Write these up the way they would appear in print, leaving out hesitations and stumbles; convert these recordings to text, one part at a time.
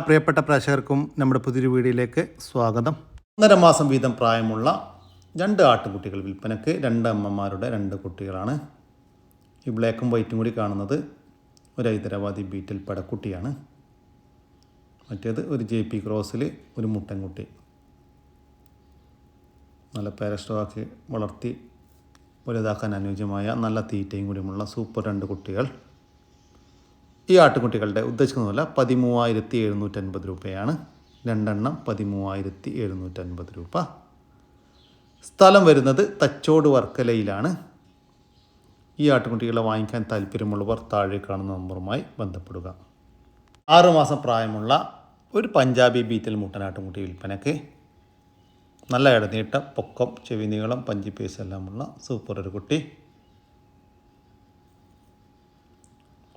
പ്രിയപ്പെട്ട പ്രേക്ഷകർക്കും നമ്മുടെ പുതിയൊരു വീഡിയോയിലേക്ക് സ്വാഗതം. 1.5 മാസം വീതം പ്രായമുള്ള 2 ആട്ടുകുട്ടികൾ വിൽപ്പനയ്ക്ക്. 2 അമ്മമാരുടെ 2 കുട്ടികളാണ്. ഈ ബ്ലാക്കും വൈറ്റും കൂടി കാണുന്നത് ഒരു ഹൈദരാബാദി ബീറ്റൽ പടക്കുട്ടിയാണ്. മറ്റേത് ഒരു JP ക്രോസിൽ ഒരു മുട്ടൻകുട്ടി. നല്ല പാരസ്റ്റോക്കി വളർത്തി വലുതാക്കാൻ അനുയോജ്യമായ നല്ല തീറ്റയും കൂടിയുമുള്ള സൂപ്പർ 2 കുട്ടികൾ. ഈ ആട്ടുകുട്ടികളുടെ ഉദ്ദേശിക്കുന്ന വില 13,750 രൂപയാണ്. 2 എണ്ണം 13,750 രൂപ. സ്ഥലം വരുന്നത് തച്ചോട് വർക്കലയിലാണ്. ഈ ആട്ടുകുട്ടികളെ വാങ്ങിക്കാൻ താല്പര്യമുള്ളവർ താഴെ കാണുന്ന നമ്പറുമായി ബന്ധപ്പെടുക. 6 മാസം പ്രായമുള്ള ഒരു പഞ്ചാബി ബീറ്റൽ മുട്ടനാട്ടുകുട്ടി വിൽപ്പനയ്ക്ക്. നല്ല ഇടനീട്ട പൊക്കം, ചെവി നീളം, പഞ്ചി പേസ് എല്ലാമുള്ള സൂപ്പർ ഒരു കുട്ടി.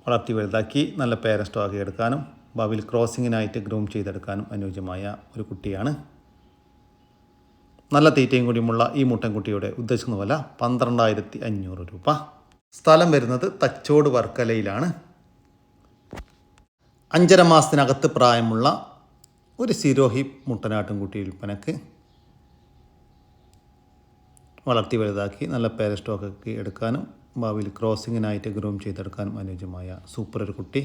വളർത്തി വലുതാക്കി നല്ല പേരസ്റ്റോ ആക്കി എടുക്കാനും ഭാവിയിൽ ക്രോസിങ്ങിനായിട്ട് ഗ്രൂം ചെയ്തെടുക്കാനും അനുയോജ്യമായ ഒരു കുട്ടിയാണ്. നല്ല തീറ്റയും കൂടിയുമുള്ള ഈ മുട്ടൻകുട്ടിയുടെ ഉദ്ദേശിക്കുന്ന വില 12,500 രൂപ. സ്ഥലം വരുന്നത് തച്ചോട് വർക്കലയിലാണ്. 5.5 മാസത്തിനകത്ത് പ്രായമുള്ള ഒരു സിരോഹി മുട്ടനാട്ടുംകുട്ടി വിൽപ്പനക്ക്. വളർത്തി വലുതാക്കി നല്ല പേരസ്റ്റോക്കി എടുക്കാനും ഭാവിയിൽ ക്രോസിങ്ങിനായിട്ട് ഗ്രൂം ചെയ്തെടുക്കാനും അനുയോജ്യമായ സൂപ്പർ ഒരു കുട്ടി.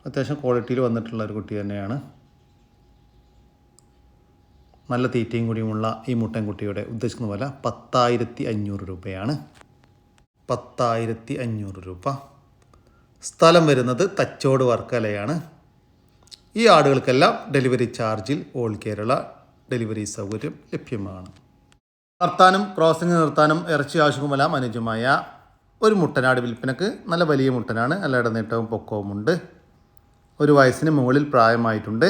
അത്യാവശ്യം ക്വാളിറ്റിയിൽ വന്നിട്ടുള്ള ഒരു കുട്ടി തന്നെയാണ്. നല്ല തീറ്റയും കൂടിയുമുള്ള ഈ മുട്ടൻകുട്ടിയുടെ ഉദ്ദേശിക്കുന്ന വില 10,500 രൂപയാണ്. 10,500 രൂപ. സ്ഥലം വരുന്നത് തച്ചോട് വർക്കലയാണ്. ഈ ആടുകൾക്കെല്ലാം ഡെലിവറി ചാർജിൽ ഓൾ കേരള ഡെലിവറി സൗകര്യം ലഭ്യമാണ്. നിർത്താനും ക്രോസിംഗ് നിർത്താനും ഇറച്ചി ആവശ്യവുമെല്ലാം അനുയോജ്യമായ ഒരു മുട്ടനാട് വിൽപ്പനക്ക്. നല്ല വലിയ മുട്ടനാണ്. നല്ല ഇടനീട്ടവും പൊക്കവുമുണ്ട്. 1 വയസ്സിന് മുകളിൽ പ്രായമായിട്ടുണ്ട്.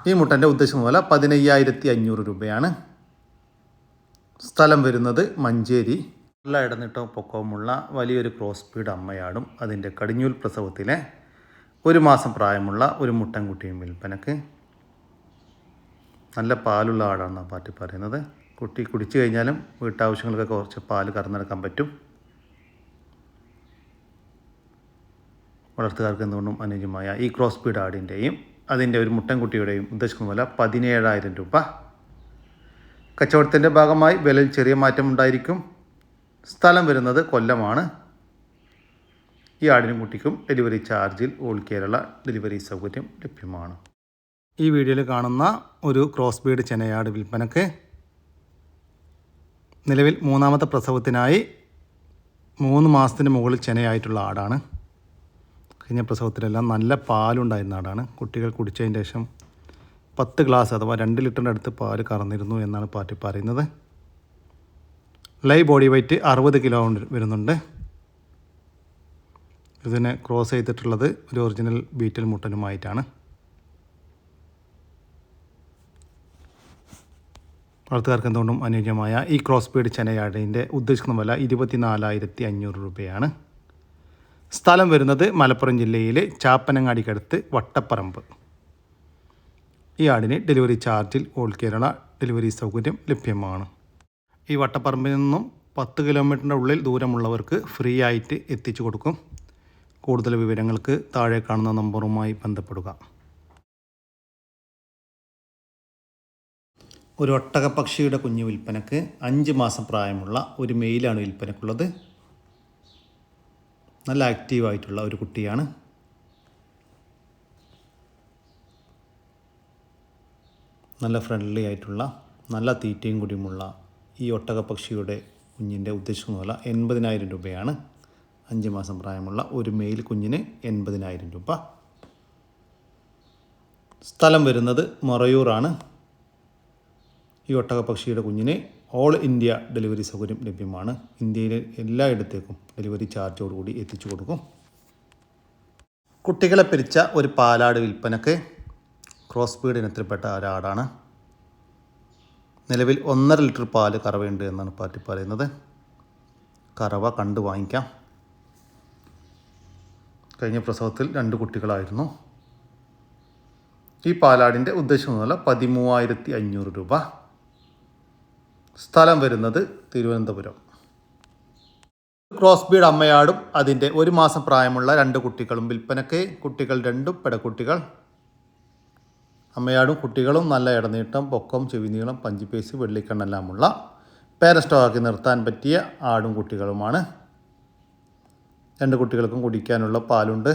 ഈ മുട്ടൻ്റെ ഉദ്ദേശിക്കുന്ന വില 15,500 രൂപയാണ്. സ്ഥലം വരുന്നത് മഞ്ചേരി. നല്ല ഇടനീട്ടവും പൊക്കവുമുള്ള വലിയൊരു ക്രോസ് സ്പീഡ് അമ്മയാടും അതിൻ്റെ കടിഞ്ഞൂൽ പ്രസവത്തിലെ 1 മാസം പ്രായമുള്ള ഒരു മുട്ടൻകുട്ടിയും വിൽപ്പനക്ക്. നല്ല പാലുള്ള ആടാണെന്നാണ് പാറ്റി പറയുന്നത്. കുട്ടി കുടിച്ചു കഴിഞ്ഞാലും വീട്ടാവശ്യങ്ങൾക്കൊക്കെ കുറച്ച് പാല് കറന്നെടുക്കാൻ പറ്റും. വളർത്തുകാർക്ക് എന്തുകൊണ്ടും അനുയോജ്യമായ ഈ ക്രോസ് സ്പീഡ് ആടിൻ്റെയും അതിൻ്റെ ഒരു മുട്ടൻകുട്ടിയുടെയും ഉദ്ദേശിക്കുന്ന വില 17,000 രൂപ. കച്ചവടത്തിൻ്റെ ഭാഗമായി വിലയിൽ ചെറിയ മാറ്റം ഉണ്ടായിരിക്കും. സ്ഥലം വരുന്നത് കൊല്ലമാണ്. ഈ ആടിനും കുട്ടിക്കും ഡെലിവറി ചാർജിൽ ഓൾ കേരള ഡെലിവറി സൗകര്യം ലഭ്യമാണ്. ഈ വീഡിയോയിൽ കാണുന്ന ഒരു ക്രോസ് ബീഡ് ചെനയാട് വിൽപ്പനക്ക്. നിലവിൽ 3ാമത്തെ പ്രസവത്തിനായി 3 മാസത്തിന് മുകളിൽ ചെനയായിട്ടുള്ള ആടാണ്. കഴിഞ്ഞ പ്രസവത്തിലെല്ലാം നല്ല പാലുണ്ടായിരുന്ന ആടാണ്. കുട്ടികൾ കുടിച്ചതിന് ശേഷം 10 ഗ്ലാസ് അഥവാ 2 ലിറ്ററിൻ്റെ അടുത്ത് പാല് കറന്നിരുന്നു എന്നാണ് പാറ്റി പറയുന്നത്. ലൈവ് ബോഡി വെയ്റ്റ് 60 കിലോ വരുന്നുണ്ട്. ഇതിനെ ക്രോസ് ചെയ്തിട്ടുള്ളത് ഒരു ഒറിജിനൽ ബീറ്റൽ മുട്ടനുമായിട്ടാണ്. വളർത്തുകാർക്ക് എന്തുകൊണ്ടും അനുയോജ്യമായ ഈ ക്രോസ് ബീഡ് ചെനയാടിൻ്റെ ഉദ്ദേശിക്കുന്ന വില 24,500 രൂപയാണ്. സ്ഥലം വരുന്നത് മലപ്പുറം ജില്ലയിലെ ചാപ്പനങ്ങാടിക്കടുത്ത് വട്ടപ്പറമ്പ്. ഈ ആടിന് ഡെലിവറി ചാർജിൽ ഓൾ കേരള ഡെലിവറി സൗകര്യം ലഭ്യമാണ്. ഈ വട്ടപ്പറമ്പിൽ നിന്നും 10 കിലോമീറ്ററിൻ്റെ ഉള്ളിൽ ദൂരമുള്ളവർക്ക് ഫ്രീ ആയിട്ട് എത്തിച്ചു കൊടുക്കും. കൂടുതൽ വിവരങ്ങൾക്ക് താഴെ കാണുന്ന നമ്പറുമായി ബന്ധപ്പെടുക. ഒരു ഒട്ടകപ്പക്ഷിയുടെ കുഞ്ഞ് വിൽപ്പനക്ക്. 5 മാസം പ്രായമുള്ള ഒരു മെയിലാണ് വിൽപ്പനക്കുള്ളത്. നല്ല ആക്റ്റീവായിട്ടുള്ള ഒരു കുട്ടിയാണ്. നല്ല ഫ്രണ്ട്ലി ആയിട്ടുള്ള നല്ല തീറ്റയും കൂടിയുമുള്ള ഈ ഒട്ടകപ്പക്ഷിയുടെ കുഞ്ഞിൻ്റെ ഉദ്ദേശിക്കുന്ന വില 80,000 രൂപയാണ്. 5 മാസം പ്രായമുള്ള ഒരു മെയിൽ കുഞ്ഞിന് 80,000 രൂപ. സ്ഥലം വരുന്നത് മൊറയൂറാണ്. ഈ ഒട്ടകപ്പക്ഷിയുടെ കുഞ്ഞിന് ഓൾ ഇന്ത്യ ഡെലിവറി സൗകര്യം ലഭ്യമാണ്. ഇന്ത്യയിലെ എല്ലായിടത്തേക്കും ഡെലിവറി ചാർജോടുകൂടി എത്തിച്ചു കൊടുക്കും. കുട്ടികളെ പിരിച്ച ഒരു പാലാട് വിൽപ്പനക്ക്. ക്രോസ് ബീഡ് ഇനത്തിൽപ്പെട്ട ഒരാടാണ്. നിലവിൽ 1.5 ലിറ്റർ പാല് കറവയുണ്ട് എന്നാണ് പാറ്റി പറയുന്നത്. കറവ കണ്ടു വാങ്ങിക്കാം. കഴിഞ്ഞ പ്രസവത്തിൽ 2 കുട്ടികളായിരുന്നു. ഈ പാലാടിൻ്റെ ഉദ്ദേശിക്കുന്ന വില 13,500 രൂപ. സ്ഥലം വരുന്നത് തിരുവനന്തപുരം. ക്രോസ് ബീഡ് അമ്മയാടും അതിൻ്റെ 1 മാസം പ്രായമുള്ള 2 കുട്ടികളും വിൽപ്പനയ്ക്ക്. കുട്ടികൾ രണ്ടും പെടക്കുട്ടികൾ. അമ്മയാടും കുട്ടികളും നല്ല ഇടനീട്ടം, പൊക്കം, ചെവിനീളം, പഞ്ചിപ്പേസ്, വെള്ളിക്കണ്ണെല്ലാമുള്ള പേരസ്റ്റോക്കി നിർത്താൻ പറ്റിയ ആടും കുട്ടികളുമാണ്. 2 കുട്ടികൾക്കും കുടിക്കാനുള്ള പാലുണ്ട്.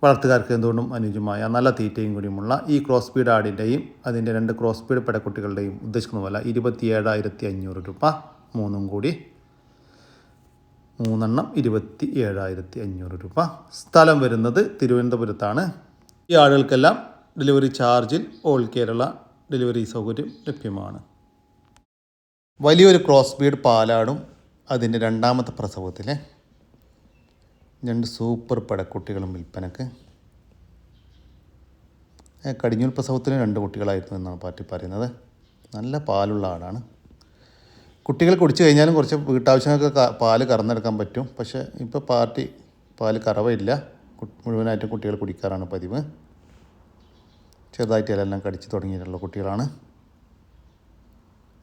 വളർത്തുകാർക്ക് എന്തുകൊണ്ടും അനുയോജ്യമായ നല്ല തീറ്റയും കൂടിയുമുള്ള ഈ ക്രോസ് ബീഡ് ആടിൻ്റെയും അതിൻ്റെ 2 ക്രോസ് ബീഡ് പെടക്കുട്ടികളുടെയും ഉദ്ദേശിക്കുന്ന വില 27,500 രൂപ. 3 കൂടി 3 27,500 രൂപ. സ്ഥലം വരുന്നത് തിരുവനന്തപുരത്താണ്. ഈ ആടുകൾക്കെല്ലാം ഡെലിവറി ചാർജിൽ ഓൾ കേരള ഡെലിവറി സൗകര്യം ലഭ്യമാണ്. വലിയൊരു ക്രോസ് ബീഡ് പാലാടും അതിൻ്റെ 2ാമത്തെ പ്രസവത്തിലെ 2 സൂപ്പർ പെടക്കുട്ടികളും വിൽപ്പനക്ക്. കടിഞ്ഞൂൽ പ്രസവത്തിന് 2 കുട്ടികളായിരുന്നു എന്നാണ് പാർട്ടി പറയുന്നത്. നല്ല പാലുള്ള ആടാണ്. കുട്ടികൾ കുടിച്ചു കഴിഞ്ഞാലും കുറച്ച് വീട്ടാവശ്യങ്ങൾക്ക് പാല് കറന്നെടുക്കാൻ പറ്റും. പക്ഷേ ഇപ്പോൾ പാർട്ടി പാല് കറവയില്ല. മുഴുവനായിട്ടും കുട്ടികൾ കുടിക്കാറാണ് പതിവ്. ചെറുതായിട്ട് ഇലെല്ലാം കടിച്ച് തുടങ്ങിയിട്ടുള്ള കുട്ടികളാണ്.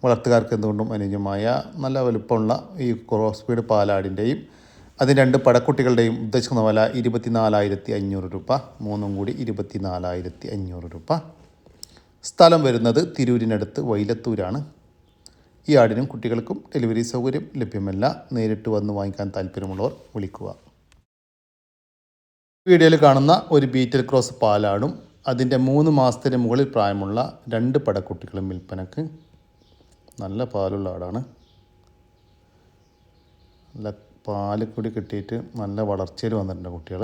വളർത്തുകാർക്ക് എന്തുകൊണ്ടും അനുയോജ്യമായ നല്ല വലുപ്പമുള്ള ഈ ക്രോസ് ബീഡ് പാലാടിൻ്റെയും അതിന് 2 പടക്കുട്ടികളുടെയും ഉദ്ദേശിക്കുന്ന വില 24,500 രൂപ. 3 കൂടി 24,500 രൂപ. സ്ഥലം വരുന്നത് തിരൂരിനടുത്ത് വൈലത്തൂരാണ്. ഈ ആടിനും കുട്ടികൾക്കും ഡെലിവറി സൗകര്യം ലഭ്യമല്ല. നേരിട്ട് വന്ന് വാങ്ങിക്കാൻ താല്പര്യമുള്ളവർ വിളിക്കുക. വീഡിയോയിൽ കാണുന്ന ഒരു ബീറ്റൽ ക്രോസ് പാലാടും അതിൻ്റെ 3 മാസത്തിന് മുകളിൽ പ്രായമുള്ള 2 പടക്കുട്ടികളും വിൽപ്പനക്ക്. നല്ല പാലുള്ള ആടാണ്. നല്ല പാല് കൂടി കിട്ടിയിട്ട് നല്ല വളർച്ചയിൽ വന്നിട്ടുണ്ട് കുട്ടികൾ.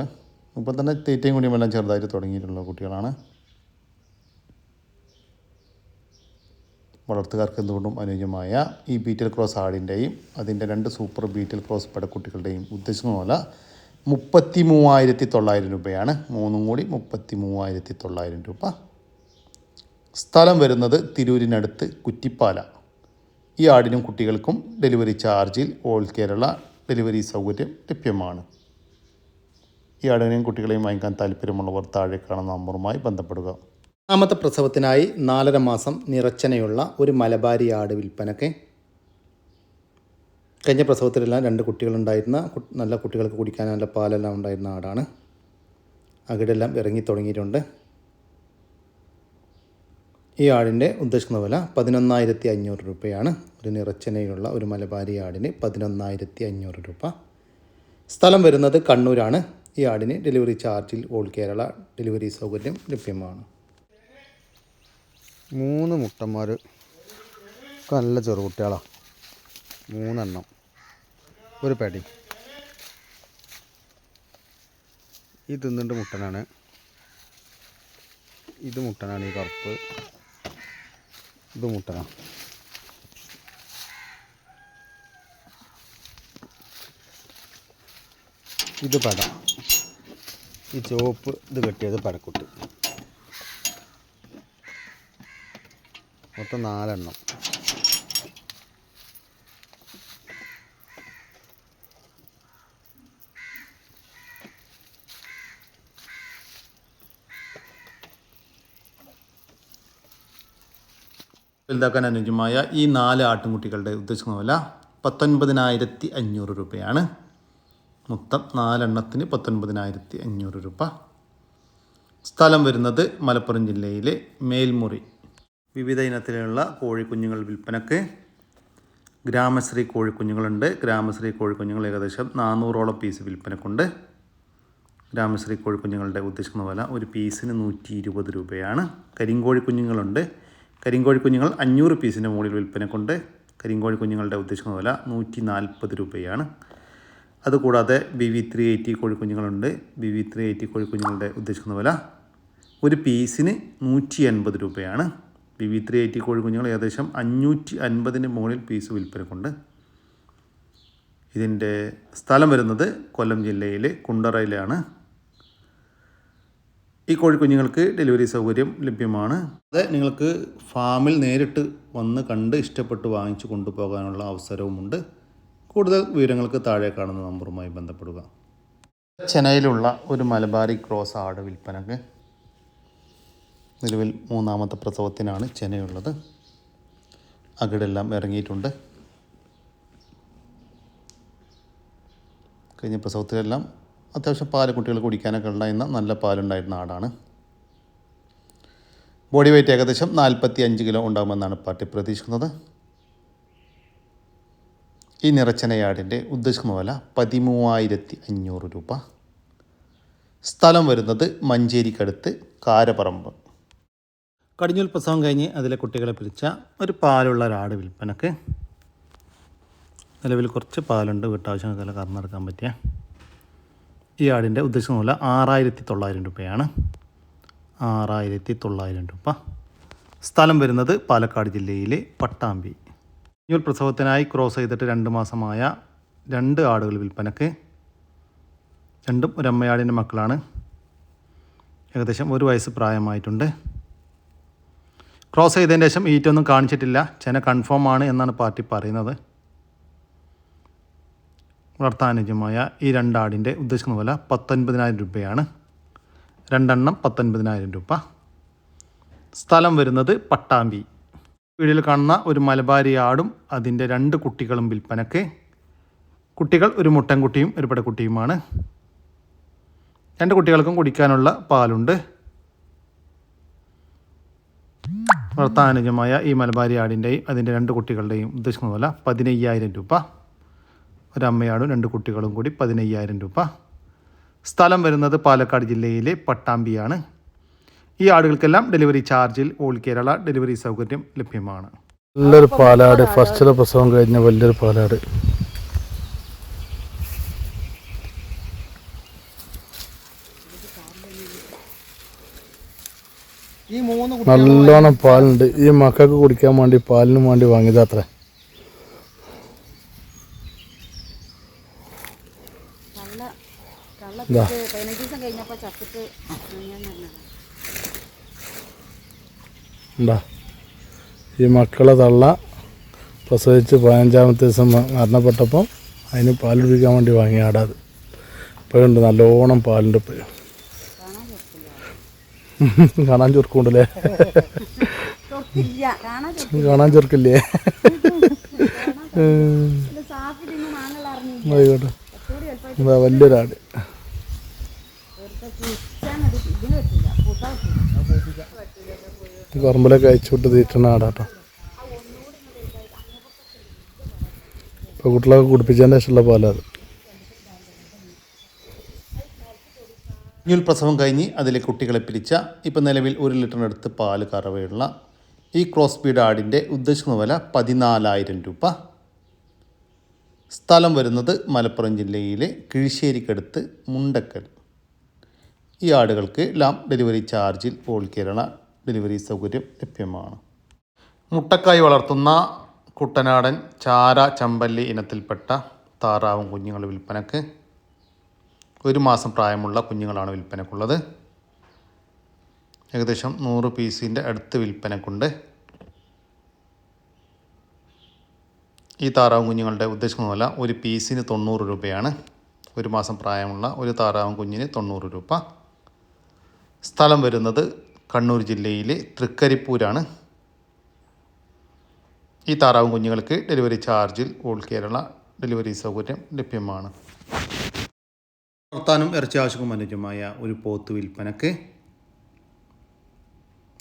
ഇപ്പം തന്നെ തീറ്റയും കൂടിയും എല്ലാം ചെറുതായിട്ട് തുടങ്ങിയിട്ടുള്ള കുട്ടികളാണ്. വളർത്തുകാർക്ക് എന്തുകൊണ്ടും അനുയോജ്യമായ ഈ ബീറ്റൽ ക്രോസ് ആടിൻ്റെയും അതിൻ്റെ 2 സൂപ്പർ ബീറ്റൽ ക്രോസ് പടക്കുട്ടികളുടെയും ഉദ്ദേശിക്കുന്ന പോലെ 33,900 രൂപയാണ്. 3 കൂടി 33,900 രൂപ. സ്ഥലം വരുന്നത് തിരൂരിനടുത്ത് കുറ്റിപ്പാല. ഈ ആടിനും കുട്ടികൾക്കും ഡെലിവറി ചാർജിൽ ഓൾ കേരള ഡെലിവറി സൗകര്യം ലഭ്യമാണ്. ഈ ആടിനെയും കുട്ടികളെയും വാങ്ങിക്കാൻ താല്പര്യമുള്ളവർ താഴെ കാണുന്ന നമ്പറുമായി ബന്ധപ്പെടുക. 3ാമത്തെ പ്രസവത്തിനായി 4.5 മാസം നിറച്ചനയുള്ള ഒരു മലബാരി ആട് വിൽപ്പനയ്ക്ക്. കഴിഞ്ഞ പ്രസവത്തിലെല്ലാം 2 കുട്ടികളുണ്ടായിരുന്ന നല്ല കുട്ടികൾക്ക് കുടിക്കാൻ നല്ല പാലെല്ലാം ഉണ്ടായിരുന്ന ആടാണ്. അകിടെല്ലാം ഇറങ്ങി തുടങ്ങിയിട്ടുണ്ട്. ഈ ആടിൻ്റെ ഉദ്ദേശിക്കുന്ന വില 11,500 രൂപയാണ്. ഒരു നിറച്ചനയുള്ള ഒരു മലബാരി ആടിന് 11,500 രൂപ. സ്ഥലം വരുന്നത് കണ്ണൂരാണ്. ഈ ആടിന് ഡെലിവറി ചാർജിൽ ഓൾ കേരള ഡെലിവറി സൗകര്യം ലഭ്യമാണ്. 3 മുട്ടന്മാർ നല്ല ചെറുകുട്ടികളാണ്. 3 എണ്ണം, ഒരു പെടി. ഈ തിന്നിട്ട് മുട്ടനാണ്. ഇത് മുട്ടനാണ്. ഈ കറുപ്പ് ഇത് മുട്ടനാണ്. ഇത് പട. ഈ ചുവപ്പ് ഇത് കെട്ടിയത് പടക്കുട്ടി. മൊത്തം 4 എണ്ണം. വലുതാക്കാൻ അനുയോജ്യമായ ഈ 4 ആട്ടിൻകുട്ടികളുടെ ഉദ്ദേശിക്കുന്ന വില 19,500 രൂപയാണ്. മൊത്തം 4 എണ്ണത്തിന് 19,500 രൂപ. സ്ഥലം വരുന്നത് മലപ്പുറം ജില്ലയിലെ മേൽമുറി. വിവിധ ഇനത്തിലുള്ള കോഴിക്കുഞ്ഞുങ്ങൾ വിൽപ്പനക്ക്. ഗ്രാമശ്രീ കോഴിക്കുഞ്ഞുങ്ങളുണ്ട്. ഗ്രാമശ്രീ കോഴിക്കുഞ്ഞുങ്ങൾ ഏകദേശം 400ഓളം പീസ് വിൽപ്പനക്കുണ്ട്. ഗ്രാമശ്രീ കോഴിക്കുഞ്ഞുങ്ങളുടെ ഉദ്ദേശിക്കുന്ന വില ഒരു പീസിന് 120 രൂപയാണ്. കരിങ്കോഴി കുഞ്ഞുങ്ങളുണ്ട്. കരിങ്കോഴി കുഞ്ഞുങ്ങൾ 500 പീസിൻ്റെ മുകളിൽ വിൽപ്പനക്കുണ്ട്. കരിങ്കോഴി കുഞ്ഞുങ്ങളുടെ ഉദ്ദേശിക്കുന്ന വില 140 രൂപയാണ്. അതുകൂടാതെ BV380 കോഴിക്കുഞ്ഞുങ്ങളുണ്ട്. BV380 കോഴിക്കുഞ്ഞുങ്ങളുടെ ഉദ്ദേശിക്കുന്ന വില ഒരു പീസിന് 180 രൂപയാണ്. BV380 കോഴിക്കുഞ്ഞുങ്ങൾ ഏകദേശം 550 മുകളിൽ പീസ് വിൽപ്പനക്കുണ്ട്. ഇതിൻ്റെ സ്ഥലം വരുന്നത് കൊല്ലം ജില്ലയിലെ കുണ്ടറയിലാണ്. ഈ കോഴിക്കുഞ്ഞുങ്ങൾക്ക് ഡെലിവറി സൗകര്യം ലഭ്യമാണ്. അത് നിങ്ങൾക്ക് ഫാമിൽ നേരിട്ട് വന്ന് കണ്ട് ഇഷ്ടപ്പെട്ട് വാങ്ങിച്ചു കൊണ്ടുപോകാനുള്ള അവസരവുമുണ്ട്. കൂടുതൽ വിവരങ്ങൾക്ക് താഴെ കാണുന്ന നമ്പറുമായി ബന്ധപ്പെടുക. ചെന്നൈയിലുള്ള ഒരു മലബാരി ക്രോസ് ആട് വിൽപ്പനക്ക്. നിലവിൽ 3ാമത്തെ പ്രസവത്തിനാണ് ചെനയുള്ളത്. അകിടെല്ലാം ഇറങ്ങിയിട്ടുണ്ട്. കഴിഞ്ഞ പ്രസവത്തിലെല്ലാം അത്യാവശ്യം പാല് കുട്ടികൾ കുടിക്കാനൊക്കെ ഉണ്ടായിരുന്ന നല്ല പാലുണ്ടായിരുന്ന ആടാണ്. ബോഡി വെയ്റ്റ് ഏകദേശം 45 കിലോ ഉണ്ടാകുമെന്നാണ് പാർട്ടി പ്രതീക്ഷിക്കുന്നത്. ഈ നിറച്ചനയാടിൻ്റെ ഉദ്ദേശിക്കുന്ന വില 13,500 രൂപ. സ്ഥലം വരുന്നത് മഞ്ചേരിക്കടുത്ത് കാരപ്പറമ്പ്. കടിഞ്ഞൂൽ പ്രസവം കഴിഞ്ഞ് അതിലെ കുട്ടികളെ പിരിച്ച ഒരു പാലുള്ള ഒരാട് വിൽപ്പനക്ക്. നിലവിൽ കുറച്ച് പാലുണ്ട്, വീട്ടാവശ്യങ്ങൾക്കെല്ലാം കറന്നെടുക്കാൻ പറ്റിയ. ഈ ആടിൻ്റെ ഉദ്ദേശിക്കുന്ന വില 6,900 രൂപയാണ്. 6,900 രൂപ. സ്ഥലം വരുന്നത് പാലക്കാട് ജില്ലയിലെ പട്ടാമ്പി. കടിഞ്ഞൂൽ പ്രസവത്തിനായി ക്രോസ് ചെയ്തിട്ട് 2 മാസമായ 2 ആടുകൾ വിൽപ്പനക്ക്. രണ്ടും ഒരു അമ്മയാടിൻ്റെ മക്കളാണ്. ഏകദേശം 1 വയസ്സ് പ്രായമായിട്ടുണ്ട്. ക്രോസ് ചെയ്തതിന് ശേഷം ഈറ്റൊന്നും കാണിച്ചിട്ടില്ല. ചെന കൺഫേം ആണ് എന്നാണ് പാർട്ടി പറയുന്നത്. വളർത്താനുയോജ്യമായ ഈ 2 ആടിൻ്റെ ഉദ്ദേശിക്കുന്ന വില 19,000 രൂപയാണ്. 2 എണ്ണം 19,000 രൂപ. സ്ഥലം വരുന്നത് പട്ടാമ്പി. വീഡിയോയിൽ കാണുന്ന ഒരു മലബാരി ആടും അതിൻ്റെ 2 കുട്ടികളും വിൽപ്പനക്ക്. കുട്ടികൾ ഒരു മുട്ടൻകുട്ടിയും ഒരു പെടക്കുട്ടിയുമാണ്. 2 കുട്ടികൾക്കും കുടിക്കാനുള്ള പാലുണ്ട്. വളർത്താനുയോജ്യമായ ഈ മലബാരി ആടിൻ്റെയും അതിൻ്റെ 2 കുട്ടികളുടെയും ഉദ്ദേശിക്കുന്ന വില 15,000 രൂപ. ഒരമ്മയാടും 2 കുട്ടികളും കൂടി 15,000 രൂപ. സ്ഥലം വരുന്നത് പാലക്കാട് ജില്ലയിലെ പട്ടാമ്പിയാണ്. ഈ ആടുകൾക്കെല്ലാം ഡെലിവറി ചാർജിൽ ഓൾ കേരള ഡെലിവറി സൗകര്യം ലഭ്യമാണ്. നല്ലൊരു പാലാട്, ഫസ്റ്റിലെ പ്രസവം കഴിഞ്ഞ വലിയൊരു പാലാട്. നല്ലോണം പാലുണ്ട്. ഈ മക്കൾക്ക് കുടിക്കാൻ വേണ്ടി പാലിന് വേണ്ടി വാങ്ങിയതാത്ര. എന്താ ഈ മക്കളെ തള്ള പ്രസവിച്ച് 15-ാമത്തെ ദിവസം മരണപ്പെട്ടപ്പം അതിന് പാൽ കുടിക്കാൻ വേണ്ടി വാങ്ങിയ ആടാത്. ഇപ്പോഴുണ്ട്, നല്ലോണം പാലുണ്ട്. ഇപ്പോഴും കാണാൻ ചുരുക്കുണ്ടല്ലേ? കാണാൻ ചുരുക്കില്ലേ? ആയിക്കോട്ടെ. എന്താ വലിയൊരാട്. പറമ്പിലൊക്കെ അയച്ചുവിട്ട് തീറ്റുന്ന ആടാട്ടോ. ഇപ്പോൾ കുട്ടികളൊക്കെ കുടിപ്പിച്ചതിൻ്റെ ശേഷമുള്ള പാലത്. കടിഞ്ഞൂൽ പ്രസവം കഴിഞ്ഞ് അതിലെ കുട്ടികളെ പിരിച്ച ഇപ്പം നിലവിൽ 1 ലിറ്ററിനടുത്ത് പാല് കറവയുള്ള ഈ ക്രോസ് ബീഡ് ആടിൻ്റെ ഉദ്ദേശിക്കുന്ന വില 14,000 രൂപ. സ്ഥലം വരുന്നത് മലപ്പുറം ജില്ലയിലെ കിഴിശ്ശേരിക്കടുത്ത് മുണ്ടക്കൽ. ഈ ആടുകൾക്ക് ലാം ഡെലിവറി ചാർജിൽ ഓൾ കേരള ഡെലിവറി സൗകര്യം ലഭ്യമാണ്. മുട്ടക്കായി വളർത്തുന്ന കുട്ടനാടൻ ചാര ചമ്പല്ലി ഇനത്തിൽപ്പെട്ട താറാവും കുഞ്ഞുങ്ങൾ വിൽപ്പനക്ക്. 1 മാസം പ്രായമുള്ള കുഞ്ഞുങ്ങളാണ് വിൽപ്പനക്കുള്ളത്. ഏകദേശം 100 പീസിൻ്റെ അടുത്ത് വിൽപ്പനക്കുണ്ട്. ഈ താറാവും കുഞ്ഞുങ്ങളുടെ ഉദ്ദേശിക്കുന്ന വില ഒരു പീസിന് 90 രൂപയാണ്. 1 മാസം പ്രായമുള്ള ഒരു താറാവും കുഞ്ഞിന് 90 രൂപ. സ്ഥലം വരുന്നത് കണ്ണൂർ ജില്ലയിലെ തൃക്കരിപ്പൂരാണ്. ഈ താറാവും കുഞ്ഞുങ്ങൾക്ക് ഡെലിവറി ചാർജിൽ ഓൾ കേരള ഡെലിവറി സൗകര്യം ലഭ്യമാണ്. വളർത്താനും ഇറച്ചി ആവശ്യക്കും അനുയോജ്യമായ ഒരു പോത്ത് വിൽപ്പനക്ക്.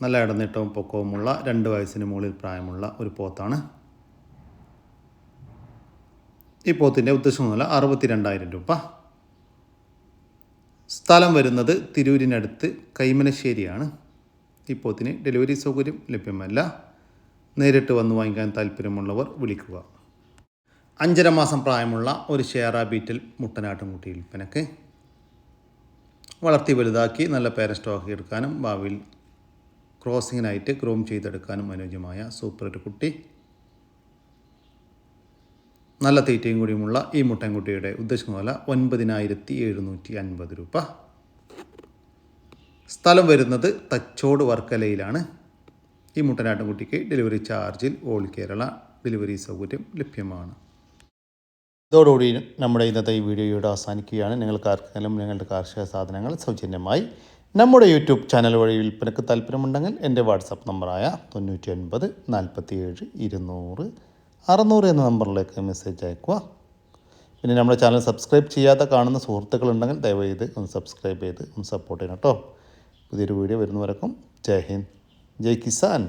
നല്ല ഇടനീട്ടവും പൊക്കവുമുള്ള 2 വയസ്സിന് മുകളിൽ പ്രായമുള്ള ഒരു പോത്താണ്. ഈ പോത്തിൻ്റെ ഉദ്ദേശിക്കുന്ന വില 62,000 രൂപ. സ്ഥലം വരുന്നത് തിരൂരിനടുത്ത് കൈമനശ്ശേരിയാണ്. ഈ പോത്തിന് ഡെലിവറി സൗകര്യം ലഭ്യമല്ല. നേരിട്ട് വന്ന് വാങ്ങിക്കാൻ താല്പര്യമുള്ളവർ വിളിക്കുക. 5.5 മാസം പ്രായമുള്ള ഒരു ഷേറ ബീറ്റൽ മുട്ടനാട്ടുംകുട്ടി വിൽപ്പനക്ക്. വളർത്തി വലുതാക്കി നല്ല പേര സ്റ്റോക്ക് എടുക്കാനും ഭാവിയിൽ ക്രോസിങ്ങിനായിട്ട് ഗ്രൂം ചെയ്തെടുക്കാനും അനുയോജ്യമായ സൂപ്പർ ഒരു കുട്ടി. നല്ല തീറ്റയും കൂടിയുമുള്ള ഈ മുട്ടൻകുട്ടിയുടെ ഉദ്ദേശിക്കുന്ന വില 9,750 രൂപ. സ്ഥലം വരുന്നത് തച്ചോട് വർക്കലയിലാണ്. ഈ മുട്ടനാട്ടുംകുട്ടിക്ക് ഡെലിവറി ചാർജിൽ ഓൾ കേരള ഡെലിവറി സൗകര്യം ലഭ്യമാണ്. ഇതോടുകൂടി നമ്മുടെ ഇന്നത്തെ ഈ വീഡിയോയുടെ അവസാനിക്കുകയാണ്. നിങ്ങൾക്ക് ആർക്കെങ്കിലും നിങ്ങളുടെ കാർഷിക സാധനങ്ങൾ സൗജന്യമായി നമ്മുടെ യൂട്യൂബ് ചാനൽ വഴി വിൽപ്പനയ്ക്ക് താല്പര്യമുണ്ടെങ്കിൽ എൻ്റെ വാട്സപ്പ് നമ്പറായ 99 47 200 600 എന്ന നമ്പറിലേക്ക് മെസ്സേജ് അയക്കുക. പിന്നെ നമ്മുടെ ചാനൽ സബ്സ്ക്രൈബ് ചെയ്യാതെ കാണുന്ന സുഹൃത്തുക്കളുണ്ടെങ്കിൽ ദയവ് ചെയ്ത് ഒന്ന് സബ്സ്ക്രൈബ് ചെയ്ത് ഒന്ന് സപ്പോർട്ട് ചെയ്യണം കേട്ടോ. പുതിയൊരു വീഡിയോ വരുന്നവരേക്കും ജയ് ഹിന്ദ്, ജയ് കിസാൻ.